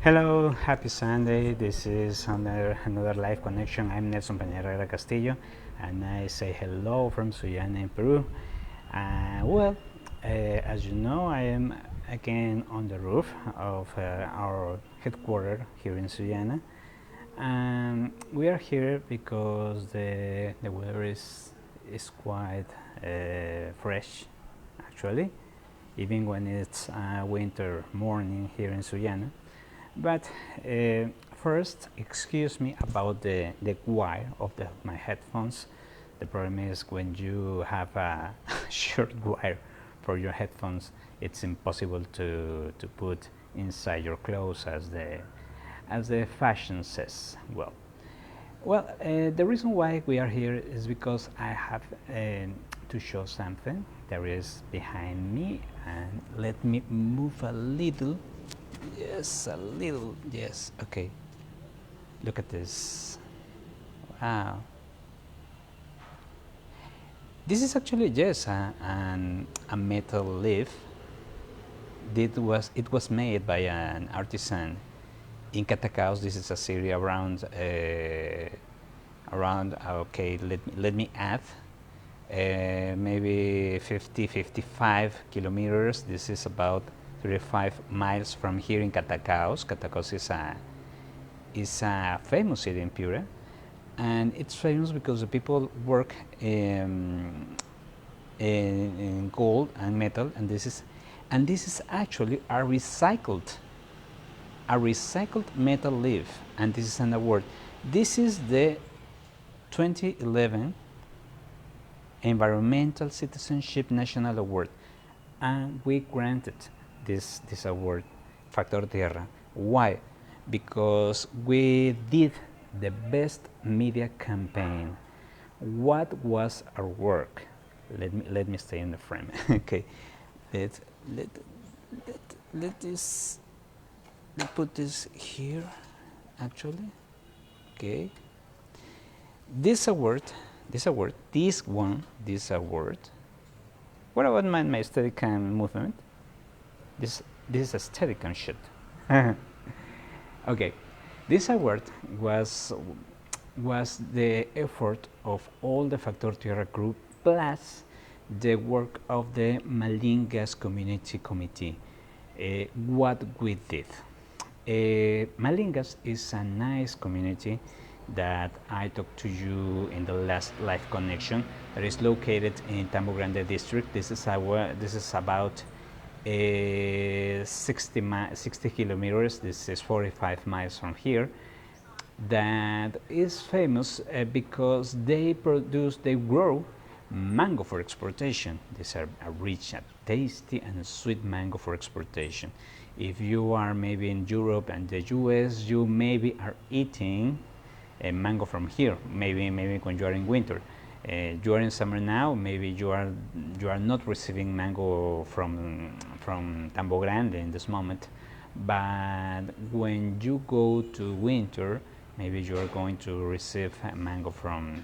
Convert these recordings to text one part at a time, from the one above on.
Hello, happy Sunday. This is another live connection. I'm Nelson Peña Castillo, and I say hello from Sullana in Peru. As you know, I am again on the roof of our headquarters here in Sullana. We are here because the weather is quite fresh, actually, even when it's a winter morning here in Sullana. But first, excuse me about the wire of my headphones. The problem is when you have a short wire for your headphones, it's impossible to put inside your clothes as the fashion says. The reason why we are here is because I have to show something that is behind me, and let me move a little. Yes, a little. Yes, okay. Look at this. Wow. This is actually, yes, a metal leaf. It was made by an artisan in Catacaos. This is a city around okay, let me add maybe 55 kilometers. This is about 35 miles from here in Catacaos. Catacaos is a famous city in Piura, and it's famous because the people work in gold and metal, and this is actually a recycled metal leaf, and this is an award. This is the 2011 Environmental Citizenship National Award, and we granted this award, Factor Tierra. Why? Because we did the best media campaign. What was our work? Let me stay in the frame. Okay, let put this here. Actually, okay. This award. What about my Steadicam movement? This is a Steadicam shit. Okay, this award was the effort of all the Factor Tierra group plus the work of the Malingas Community Committee. What we did. Malingas is a nice community that I talked to you in the last live connection, that is located in Tambo Grande district. This is about 60 kilometers. This is 45 miles from here. That is famous because they grow mango for exportation. These are a rich, tasty, and sweet mango for exportation. If you are maybe in Europe and the US, you maybe are eating a mango from here, maybe when you are in winter. You are in summer now, maybe you are not receiving mango from Tambo Grande in this moment, but when you go to winter, maybe you are going to receive mango from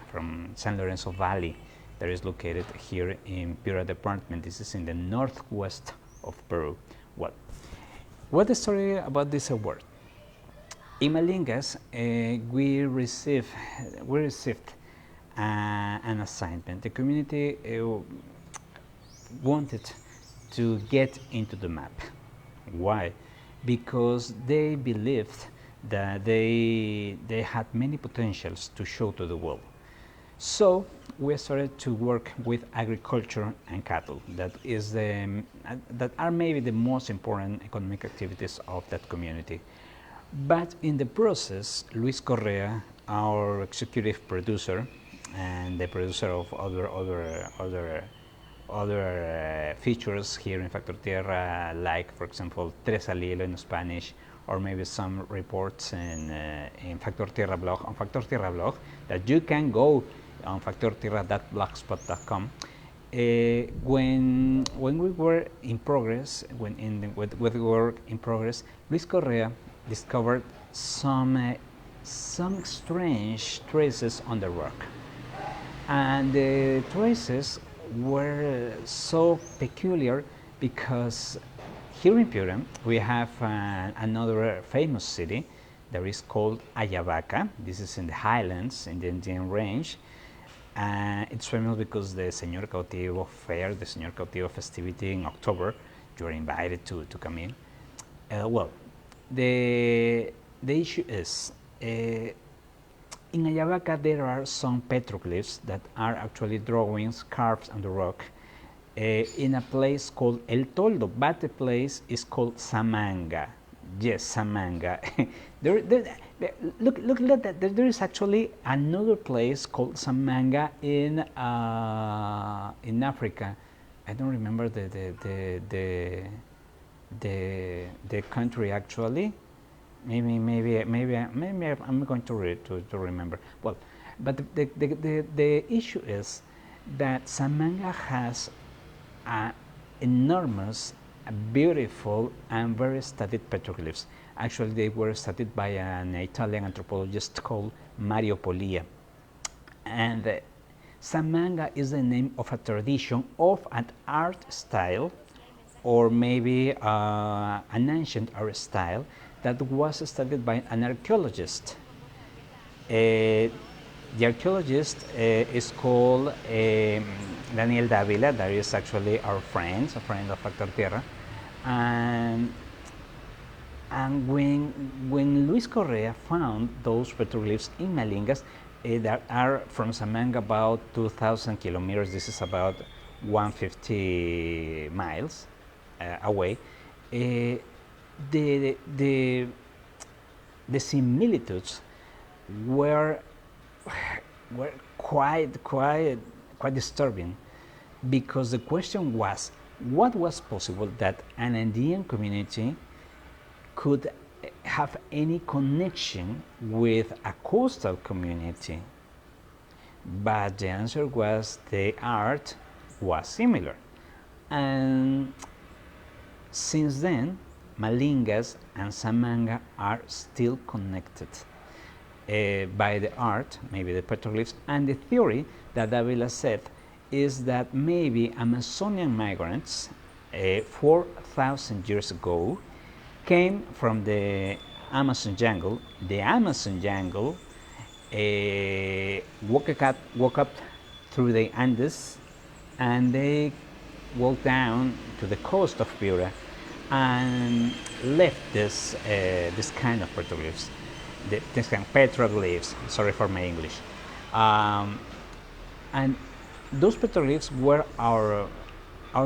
San Lorenzo Valley, that is located here in Piura department. This is in the northwest of Peru. What the story about this award? In Malingas, we received an assignment. The community wanted to get into the map. Why? Because they believed that they had many potentials to show to the world. So we started to work with agriculture and cattle. That are maybe the most important economic activities of that community. But in the process, Luis Correa, our executive producer, and the producer of other features here in Factor Tierra, like for example Tres al Hilo in Spanish, or maybe some reports in Factor Tierra blog, on Factor Tierra blog, that you can go on factortierra.blogspot.com. When we were in progress, with work in progress, Luis Correa discovered some strange traces on the rock, and the traces were so peculiar because here in Piura, we have another famous city that is called Ayabaca. This is in the highlands, in the Andean range. It's famous because the Señor Cautivo fair, the Señor Cautivo festivity in October, you're invited to come in. Well, the issue is, in Ayabaca there are some petroglyphs that are actually drawings carved on the rock in a place called El Toldo, but the place is called Samanga. Yes, Samanga. Look at that. There is actually another place called Samanga in Africa. I don't remember the country actually. Maybe I'm going to remember. Well, but the issue is that Samanga has enormous, beautiful, and very studied petroglyphs. Actually, they were studied by an Italian anthropologist called Mario Polia. And Samanga is the name of a tradition of an art style, or maybe an ancient art style that was studied by an archaeologist. The archaeologist is called Daniel Davila. That is actually our friend, a friend of Factor Tierra. And when Luis Correa found those petroglyphs in Malingas, that are from Samanga about 2,000 kilometers, this is about 150 miles away, the similitudes were quite disturbing, because the question was, what was possible that an Andean community could have any connection with a coastal community? But the answer was the art was similar. And since then, Malingas and Samanga are still connected by the art, maybe the petroglyphs. And the theory that Davila said is that maybe Amazonian migrants 4,000 years ago came from the Amazon jungle. The Amazon jungle woke up through the Andes, and they walked down to the coast of Piura and left this kind of petroglyphs. This kind of petroglyphs, sorry for my English. And those petroglyphs were our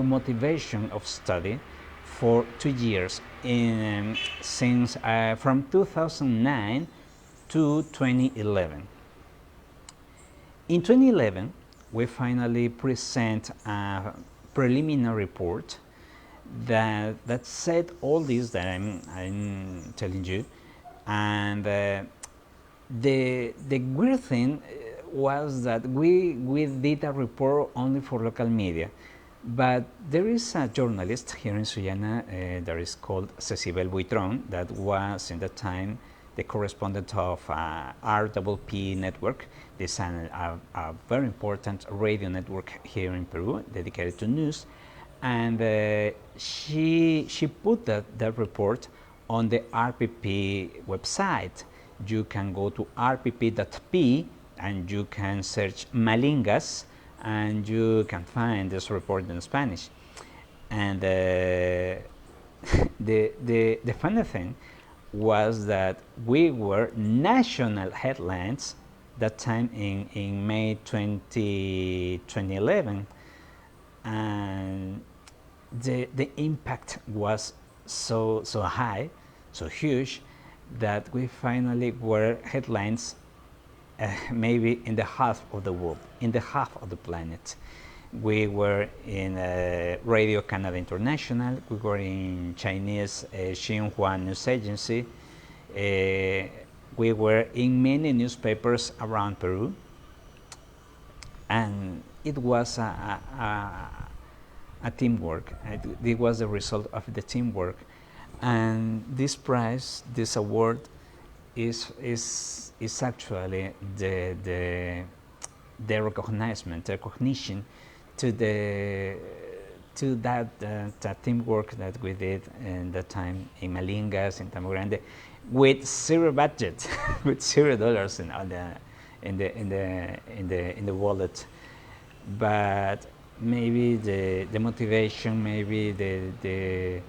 motivation of study for 2 years, since from 2009 to 2011. In 2011, we finally present a preliminary report that said all this that I'm telling you. And the weird thing was that we did a report only for local media, but there is a journalist here in Sullana that is called Cecibel Buitron, that was in that time the correspondent of RPP network. This is a very important radio network here in Peru dedicated to news, and she put that report on the RPP website. You can go to rpp.p and you can search Malingas, and you can find this report in Spanish. And the funny thing was that we were national headlines that time in May 2011, and the impact was so high, so huge, that we finally were headlines maybe in the half of the world, in the half of the planet. We were in Radio Canada International, we were in Chinese Xinhua News Agency, we were in many newspapers around Peru, and it was a teamwork. It was the result of the teamwork. And this prize, this award, is actually the recognition to to that teamwork that we did in that time in Malingas, in Tambo Grande, with zero budget, with $0 in the wallet. But maybe the motivation, maybe the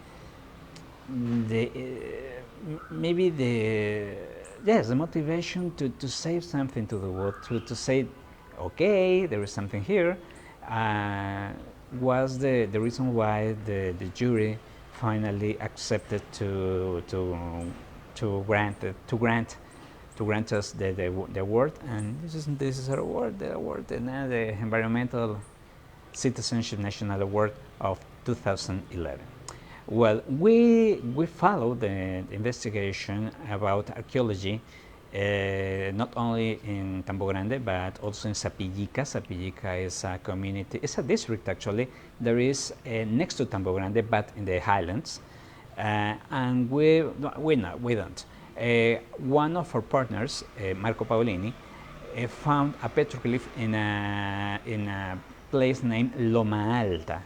maybe the motivation to say something to the world, to say, okay, there is something here, was the reason why the jury finally accepted to grant us the award. And this is our award, the Environmental Citizenship National Award of 2011. Well, we follow the investigation about archaeology, not only in Tambo Grande, but also in Sapillica. Sapillica is a community, it's a district actually, there is next to Tambo Grande, but in the highlands. And we don't. One of our partners, Marco Paolini, found a petroglyph in a place named Loma Alta.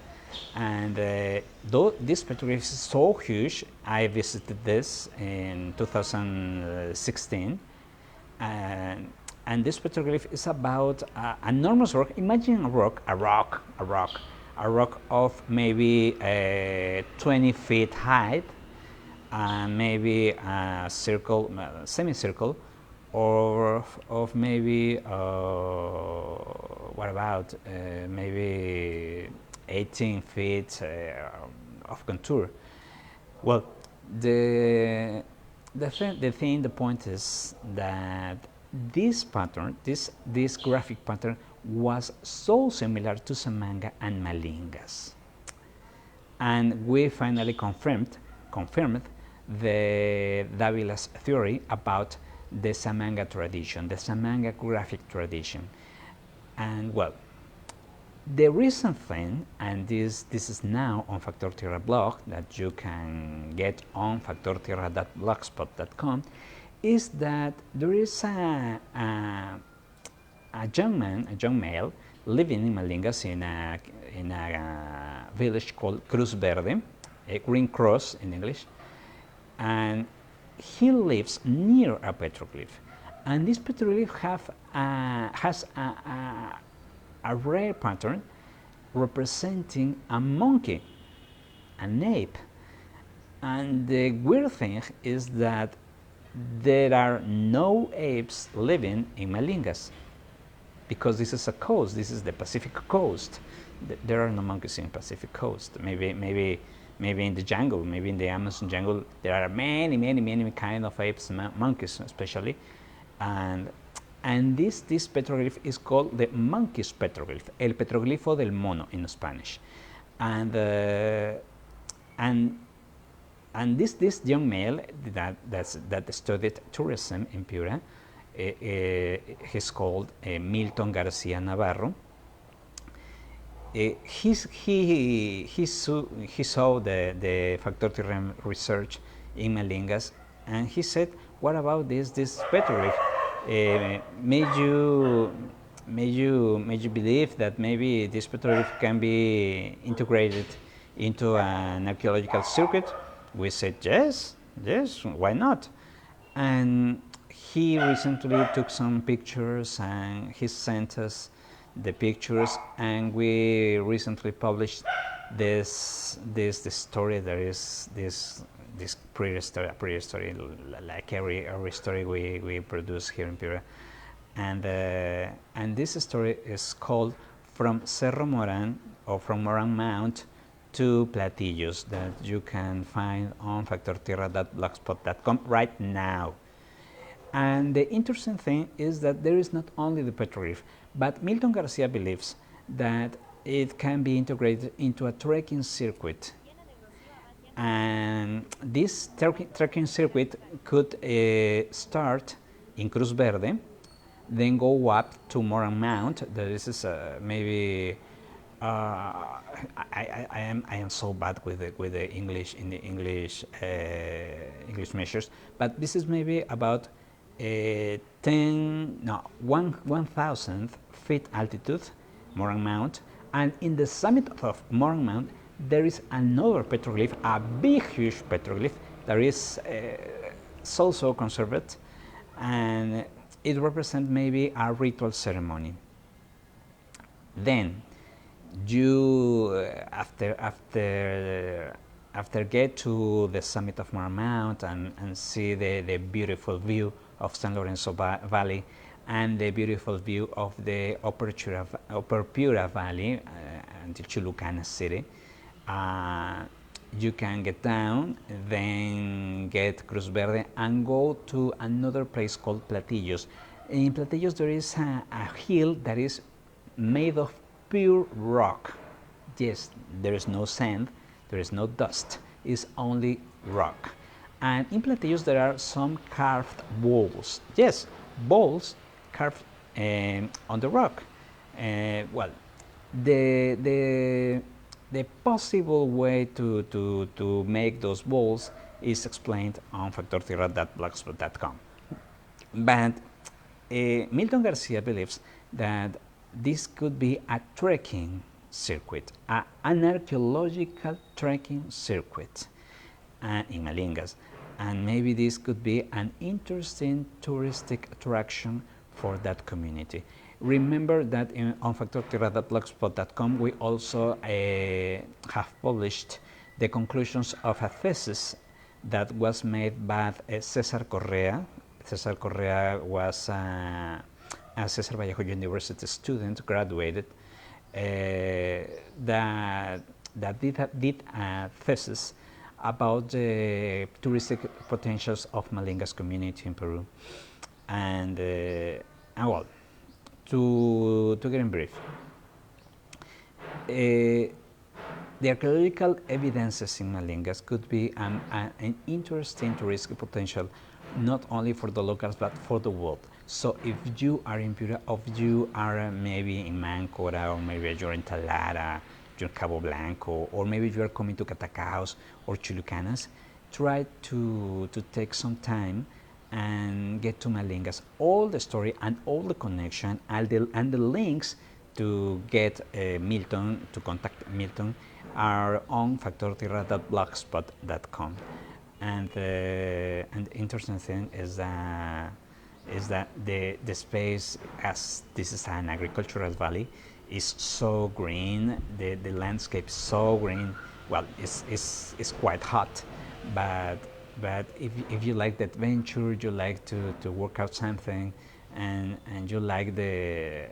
And though this petroglyph is so huge, I visited this in 2016, and this petroglyph is about an enormous rock. Imagine a rock of maybe 20 feet height, maybe a circle, semicircle, or of maybe what about maybe 18 feet of contour. Well, the point is that this pattern, this graphic pattern, was so similar to Samanga and Malingas, and we finally confirmed the Davila's theory about the Samanga tradition, the Samanga graphic tradition. And well, the recent thing, and this is now on Factor Tierra blog that you can get on factortierra.blogspot.com, is that there is a young male living in Malingas in a village called Cruz Verde, a green cross in English, and he lives near a petroglyph, and this petroglyph has a rare pattern representing a monkey, an ape. And the weird thing is that there are no apes living in Malingas, because this is a coast, this is the Pacific coast. There are no monkeys in Pacific coast. Maybe in the jungle, maybe in the Amazon jungle, there are many kind of apes, monkeys especially, and this petroglyph is called the monkey's petroglyph, el petroglifo del mono in Spanish, and this young male that studied tourism in Piura, he's called Milton Garcia Navarro. He saw the Factor Tierra research in Malingas, and he said, "What about this petroglyph? Made you believe that maybe this petroglyph can be integrated into an archaeological circuit?" We said, yes, why not? And he recently took some pictures, and he sent us the pictures, and we recently published this story. There is this prehistory, like every story we produce here in Piura, and this story is called From Cerro Moran, or From Moran Mount to Platillos, that you can find on factortierra.blogspot.com right now. And the interesting thing is that there is not only the petroglyph, but Milton Garcia believes that it can be integrated into a trekking circuit. And this trekking circuit could start in Cruz Verde, then go up to Moran Mount. This is maybe I am so bad with the English English measures, but this is maybe about 1,000 feet altitude, Moran Mount, and in the summit of Moran Mount there is another petroglyph, a big, huge petroglyph that is also conserved, and it represents maybe a ritual ceremony. Then you after get to the summit of Marmount and see the beautiful view of San Lorenzo Valley and the beautiful view of the Upper Piura Valley until Chulucana City. You can get down, then get Cruz Verde and go to another place called Platillos. In Platillos there is a hill that is made of pure rock. Yes, there is no sand, there is no dust, it's only rock. And in Platillos there are some carved walls. Yes, balls carved on the rock. Well, the possible way to make those balls is explained on factortierra.blogspot.com. But Milton Garcia believes that this could be a trekking circuit, an archaeological trekking circuit in Malingas. And maybe this could be an interesting touristic attraction for that community. Remember that on factortierra.blogspot.com we also have published the conclusions of a thesis that was made by Cesar Correa. Cesar Correa was a Cesar Vallejo University student, graduated, that did a thesis about the touristic potentials of Malingas community in Peru. And well, to get in brief, the archaeological evidences in Malingas could be an interesting touristic potential, not only for the locals but for the world. So if you are in Piura, or you are maybe in Máncora, or maybe you're in Talara, you're in Cabo Blanco, or maybe you are coming to Catacaos or Chulucanas, try to take some time and get to Malingas. All the story and all the connection and the links to get Milton, to contact Milton, are on factortierra.blogspot.com. And the interesting thing is that the space, as this is an agricultural valley, is so green. The landscape is so green. Well, it's quite hot, but if you like the adventure, you like to work out something, and you like the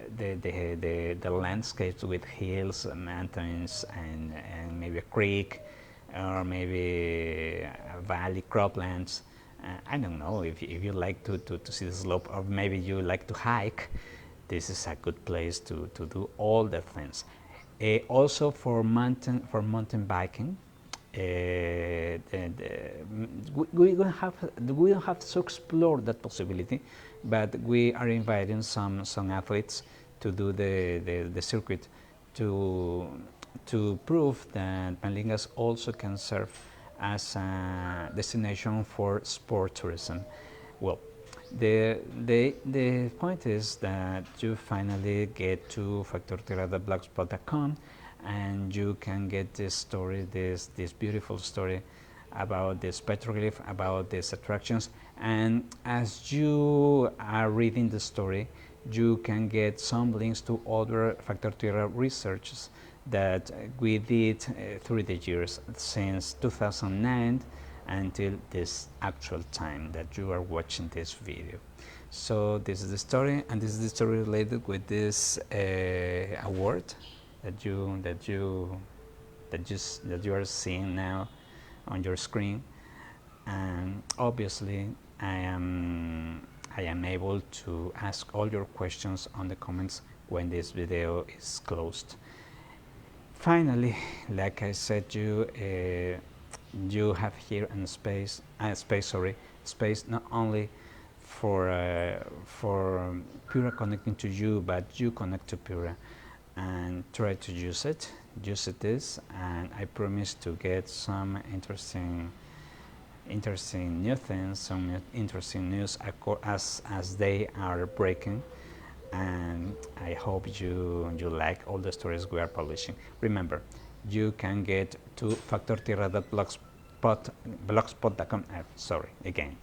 landscapes with hills, mountains, and maybe a creek, or maybe a valley, croplands. I don't know, if you like to see the slope, or maybe you like to hike, this is a good place to do all the things. Also for mountain biking, we don't have to explore that possibility, but we are inviting some athletes to do the circuit to prove that Malingas also can serve as a destination for sport tourism. Well, the point is that you finally get to factortierra.blogspot.com, and you can get this story, this beautiful story about this petroglyph, about these attractions. And as you are reading the story, you can get some links to other Factor Tierra researches that we did through the years, since 2009 until this actual time that you are watching this video. So this is the story, and this is the story related with this award that you are seeing now on your screen. And obviously I am able to ask all your questions on the comments when this video is closed. Finally, like I said, you have here a space not only for Piura connecting to you, but you connect to Piura, and try to use it and I promise to get some interesting new things, some interesting news as they are breaking. And I hope you like all the stories we are publishing. Remember, you can get to factortierra.blogspot.com. Sorry, again,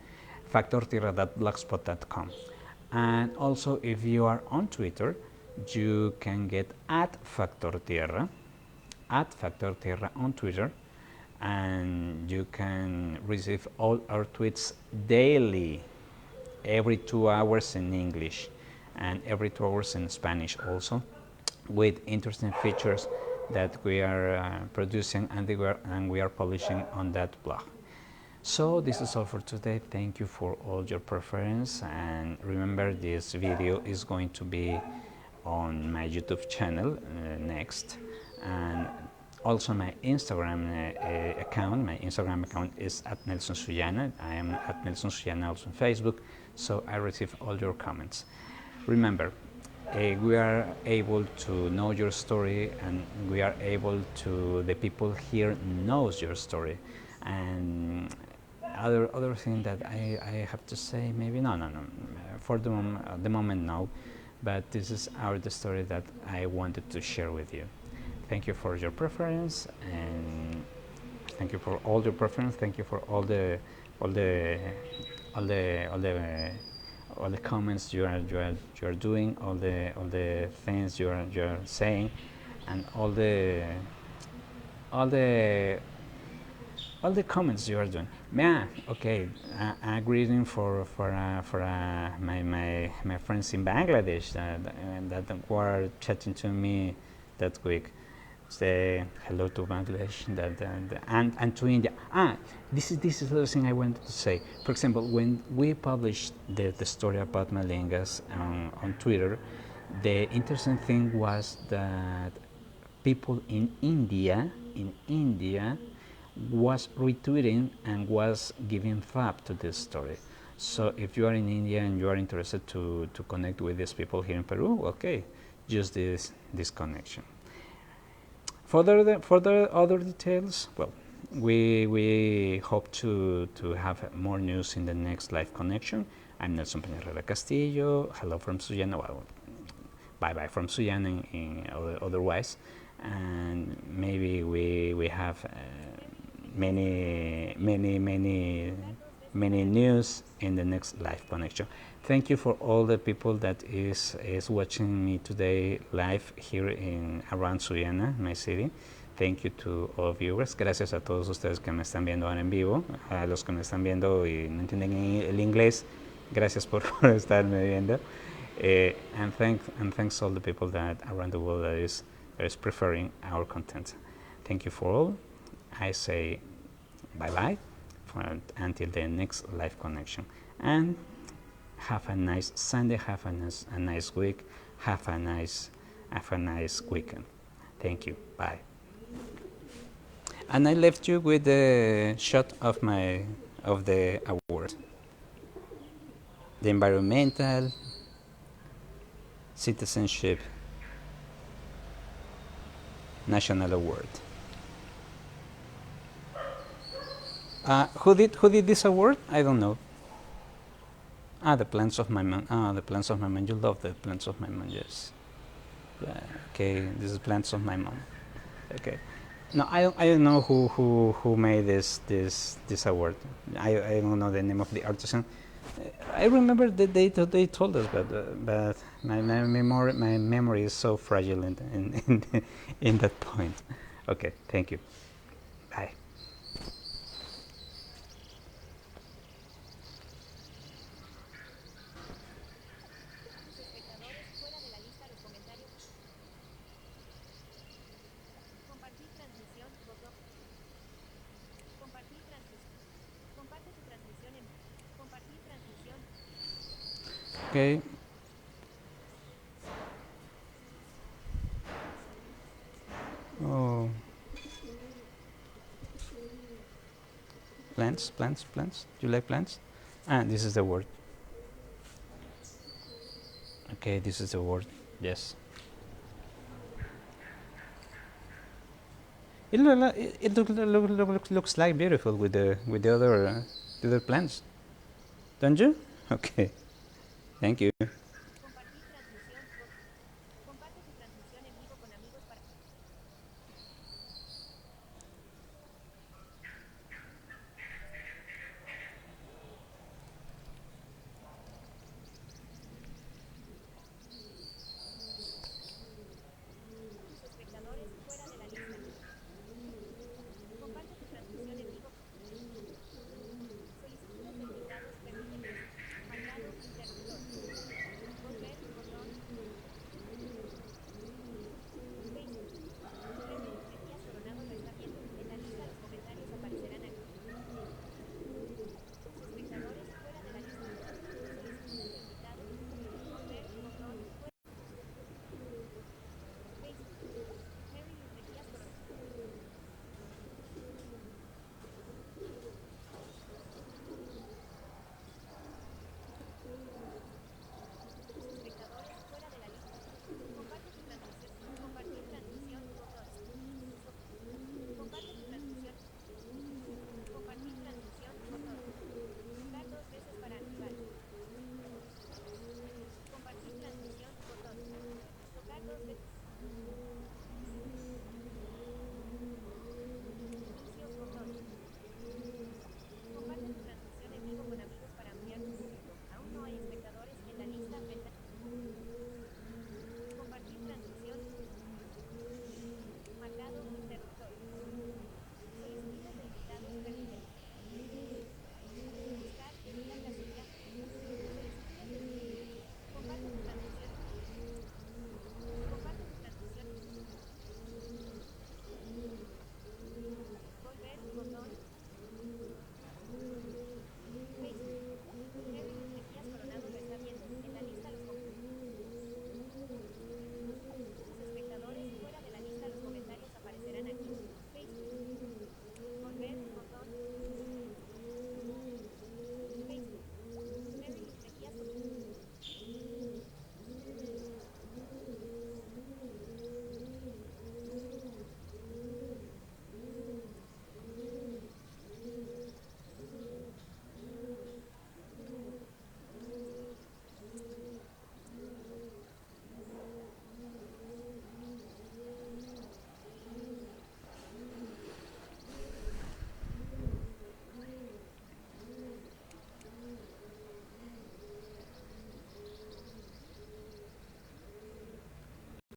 factortierra.blogspot.com. And also, if you are on Twitter, you can get @factortierra on Twitter, and you can receive all our tweets daily, every 2 hours in English and every 2 hours in Spanish also, with interesting features that we are producing and we are publishing on that blog. So this is all for today. Thank you for all your preference, and remember, this video is going to be on my YouTube channel next, and also my Instagram account. My Instagram account is @NelsonSuyana. I am @NelsonSuyana also on Facebook, so I receive all your comments. Remember, we are able to know your story, and we are able to, the people here knows your story. And other thing that I have to say, maybe no, for the moment no, but this is the story that I wanted to share with you. Thank you for your preference, and thank you for all your preference. Thank you for all the comments you are doing, all the things you are saying, and all the comments you are doing. Yeah, okay. A greeting for my friends in Bangladesh that were chatting to me that week. Say hello to Bangladesh and to India. This is the other thing I wanted to say. For example, when we published the story about Malingas on Twitter, the interesting thing was that people in India was retweeting and was giving fab to this story. So if you are in India and you are interested to connect with these people here in Peru, okay, use this connection. For the other details, well, we hope to have more news in the next live connection. I'm Nelson Peña Castillo. Hello from Suyana. Well, bye from Suyana otherwise, and maybe we have many news in the next live connection. Thank you for all the people that is watching me today live here around Suyana, my city. Thank you to all viewers. Gracias a todos ustedes que me están viendo ahora en vivo. A los que me están viendo y no entienden el inglés, gracias por estarme viendo. And thanks all the people that around the world that is preferring our content. Thank you for all. I say bye until the next live connection, and have a nice Sunday, have a nice week, have a nice weekend. Thank you. Bye. And I left you with the shot of the award, the environmental citizenship national award. Who did this award? I don't know. The plants of my mom. The plants of my mom. You love the plants of my mom, yes. Yeah, okay, this is plants of my mom. Okay. No, I don't know who made this award. I don't know the name of the artisan. I remember that they told us, but my memory is so fragile in that point. Okay, thank you. Bye. Okay. Oh. Plants. Do you like plants? This is the word. Okay, this is the word. Yes. It looks like beautiful with the other plants, don't you? Okay. Thank you.